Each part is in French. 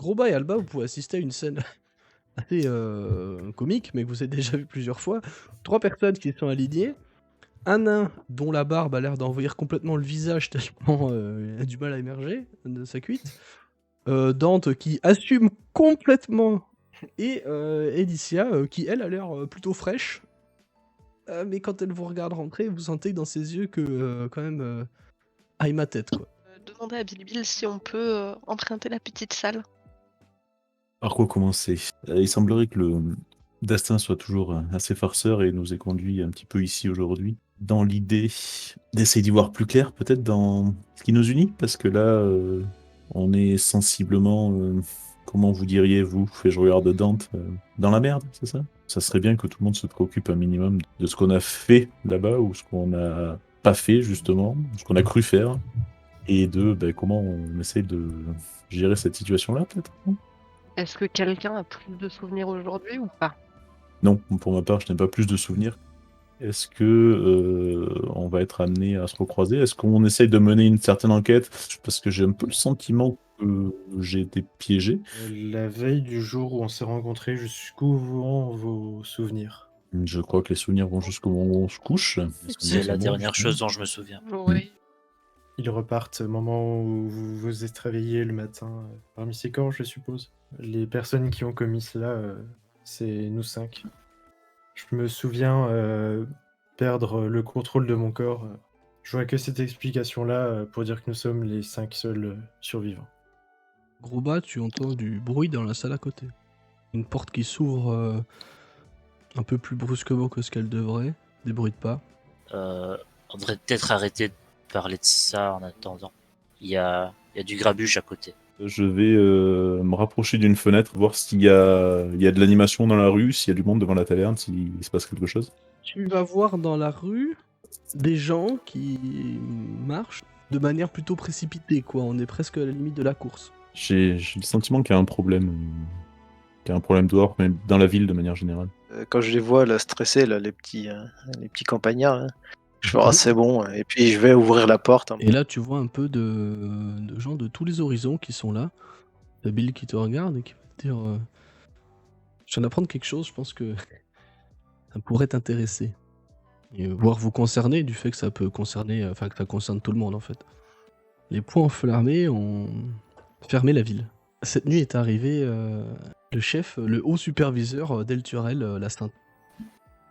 Groba et Alba, vous pouvez assister à une scène assez comique, mais que vous avez déjà vu plusieurs fois. 3 personnes qui sont alignées. Un nain dont la barbe a l'air d'envahir complètement le visage tellement il a du mal à émerger de sa cuite. Dante qui assume complètement et Alicia qui elle a l'air plutôt fraîche. Mais quand elle vous regarde rentrer, vous sentez dans ses yeux que quand même aille ma tête quoi. Demander à Bilbil si on peut emprunter la petite salle. Par quoi commencer? Il semblerait que le destin soit toujours assez farceur et nous ait conduit un petit peu ici aujourd'hui, dans l'idée d'essayer d'y voir plus clair, peut-être dans ce qui nous unit, parce que là, on est sensiblement, comment vous diriez, vous, et je regarde Dante, dans la merde, c'est ça? Ça serait bien que tout le monde se préoccupe un minimum de ce qu'on a fait là-bas, ou ce qu'on n'a pas fait, justement, ce qu'on a cru faire, et de comment on essaie de gérer cette situation-là, peut-être, non? Est-ce que quelqu'un a plus de souvenirs aujourd'hui ou pas? Non, pour ma part, je n'ai pas plus de souvenirs. Est-ce que on va être amené à se recroiser? Est-ce qu'on essaye de mener une certaine enquête? Parce que j'ai un peu le sentiment que j'ai été piégé. La veille du jour où on s'est rencontrés, jusqu'où vont vos souvenirs? Je crois que les souvenirs vont jusqu'au moment où on se couche. Les souvenirs C'est la sont bons, dernière justement. chose dont je me souviens. Oui. Ils repartent au moment où vous vous êtes réveillé le matin, parmi ces corps, je suppose. Les personnes qui ont commis cela, c'est nous 5. Je me souviens perdre le contrôle de mon corps. Je vois que cette explication-là pour dire que nous sommes les 5 seuls survivants. Groba, tu entends du bruit dans la salle à côté. Une porte qui s'ouvre un peu plus brusquement que ce qu'elle devrait. Des bruits de pas. On devrait peut-être arrêter de parler de ça en attendant. Il y a du grabuge à côté. Je vais me rapprocher d'une fenêtre, voir s'il y a de l'animation dans la rue, s'il y a du monde devant la taverne, s'il se passe quelque chose. Tu vas voir dans la rue des gens qui marchent de manière plutôt précipitée, quoi. On est presque à la limite de la course. J'ai le sentiment qu'il y a un problème. Qu'il y a un problème dehors, mais dans la ville de manière générale. Quand je les vois là stressés, là, les petits campagnards, là, je fais ah, c'est bon, et puis je vais ouvrir la porte. Et là, tu vois un peu de gens de tous les horizons qui sont là. T'as Bill qui te regarde et qui va te dire je viens d'apprendre quelque chose, je pense que ça pourrait t'intéresser. Et voire vous concerner, du fait que ça peut concerner, enfin que ça concerne tout le monde en fait. Les poings enflammés ont fermé la ville. Cette nuit est arrivé le chef, le haut superviseur d'El Turel, la Sainte.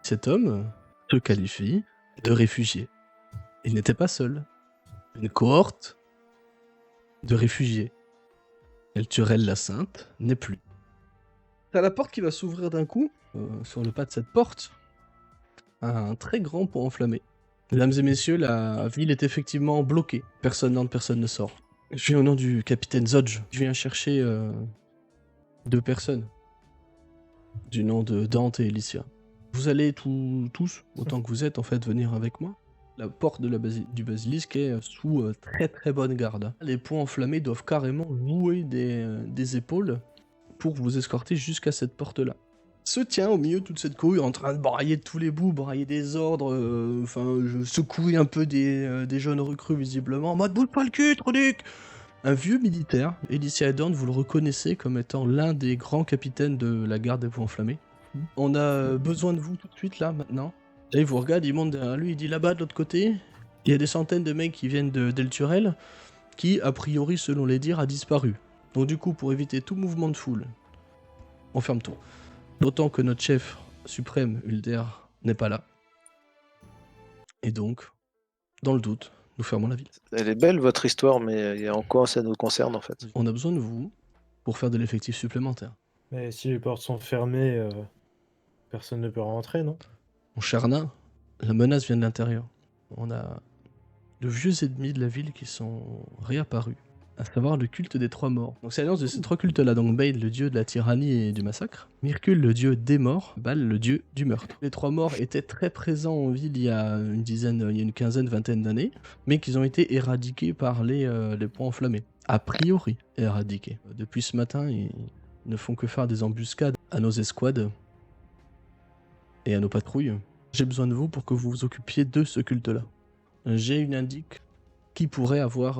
Cet homme se qualifie de réfugié. Il n'était pas seul. Une cohorte de réfugiés. El Turel la Sainte n'est plus. T'as la porte qui va s'ouvrir d'un coup. Sur le pas de cette porte, un très grand pont enflammé. Mesdames et messieurs, la ville est effectivement bloquée. Personne n'entre, personne ne sort. Je viens au nom du capitaine Zodge. Je viens chercher 2 personnes. Du nom de Dante et Alicia. Vous allez tous, autant que vous êtes, en fait, venir avec moi. La porte de du basilisque est sous très très bonne garde. Les ponts enflammés doivent carrément nouer des épaules pour vous escorter jusqu'à cette porte-là. Se tient au milieu de toute cette cohue en train de brailler de tous les bouts, brailler des ordres, secouer un peu des jeunes recrues visiblement, en mode boule pas le cul, Tronic. Un vieux militaire, Alicia Edorn, vous le reconnaissez comme étant l'un des grands capitaines de la garde des ponts enflammés. On a besoin de vous tout de suite là, maintenant. Là, il vous regarde, il monte derrière lui, il dit là-bas de l'autre côté, il y a des centaines de mecs qui viennent d'El Turel, qui, a priori, selon les dires, a disparu. Donc du coup, pour éviter tout mouvement de foule, on ferme tout. D'autant que notre chef suprême, Ulder, n'est pas là. Et donc, dans le doute, nous fermons la ville. Elle est belle votre histoire, mais en quoi ça nous concerne en fait? On a besoin de vous pour faire de l'effectif supplémentaire. Mais si les portes sont fermées, personne ne peut rentrer, non? Mon cher nain, la menace vient de l'intérieur. On a de vieux ennemis de la ville qui sont réapparus, à savoir le culte des 3 morts. Donc c'est l'alliance de ces 3 cultes-là, donc Bade, le dieu de la tyrannie et du massacre, Myrkul, le dieu des morts, Baal, le dieu du meurtre. Les 3 morts étaient très présents en ville il y a une quinzaine, vingtaine d'années, mais qu'ils ont été éradiqués par les ponts enflammés. A priori, éradiqués. Depuis ce matin, ils ne font que faire des embuscades à nos escouades et à nos patrouilles. J'ai besoin de vous pour que vous vous occupiez de ce culte-là. J'ai une indique qui pourrait avoir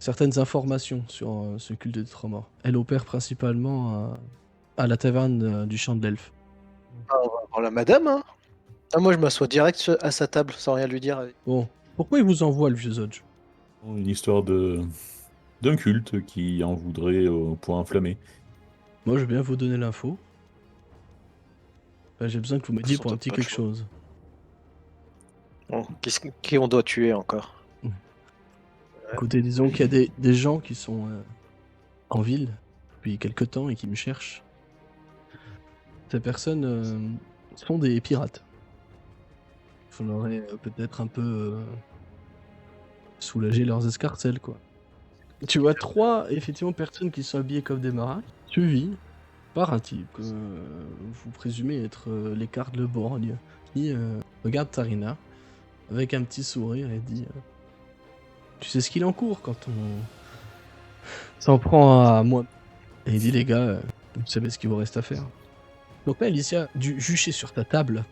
certaines informations sur ce culte des trois morts. Elle opère principalement à la taverne du Champ de l'Elfe. Ah, on va voir la madame, hein. Ah, moi, je m'assois direct à sa table sans rien lui dire. Bon, pourquoi il vous envoie le vieux Zodge? Une histoire d'un culte qui en voudrait au point enflammé. Moi, je veux bien vous donner l'info. J'ai besoin que vous m'aidiez Sans pour un doute petit pas le quelque choix. chose. Bon, qui on doit tuer encore? Écoutez, disons qu'il y a des gens qui sont en ville depuis quelque temps et qui me cherchent. Ces personnes sont des pirates. Il faudrait peut-être un peu soulager leurs escarcelles, quoi. Tu vois 3 effectivement personnes qui sont habillées comme des marins, suivies par un type que vous présumez être l'écart de Borgne, qui regarde Tarina avec un petit sourire et dit tu sais ce qu'il en court quand on s'en prend à moi. Et il dit les gars, vous savez ce qu'il vous reste à faire. Donc là, Alicia, du juché sur ta table,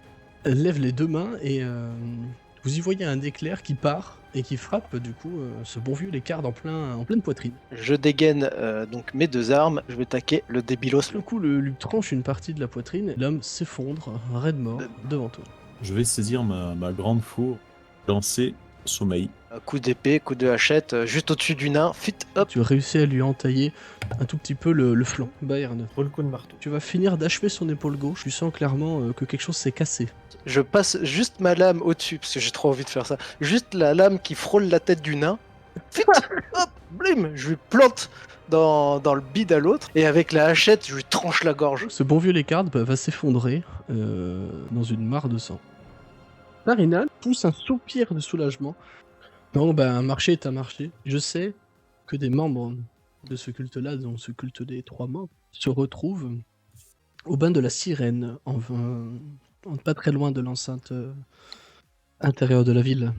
elle lève les deux mains et vous y voyez un éclair qui part et qui frappe du coup ce bon vieux l'écart en pleine poitrine. Je dégaine donc mes 2 armes, je vais taquer le débilos. Le coup lui tranche une partie de la poitrine, l'homme s'effondre, raide mort, devant toi. Je vais saisir ma grande fourre, lancer sommeil. Coup d'épée, coup de hachette, juste au-dessus du nain, fit, hop. Tu réussis à lui entailler un tout petit peu le flanc, Bayern. Pour le coup de marteau. Tu vas finir d'achever son épaule gauche, tu sens clairement que quelque chose s'est cassé. Je passe juste ma lame au-dessus, parce que j'ai trop envie de faire ça. Juste la lame qui frôle la tête du nain. Fit, hop, blim, je lui plante dans le bide à l'autre, et avec la hachette, je lui tranche la gorge. Ce bon vieux Lécard va s'effondrer dans une mare de sang. Tarina pousse un soupir de soulagement. Non, un marché est un marché. Je sais que des membres de ce culte-là, dont ce culte des trois morts, se retrouvent au bain de la Sirène, pas très loin de l'enceinte intérieure de la ville.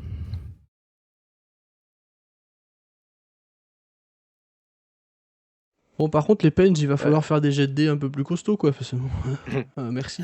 Bon, par contre, les Penge, il va falloir faire des jets de dés un peu plus costauds, quoi. Merci.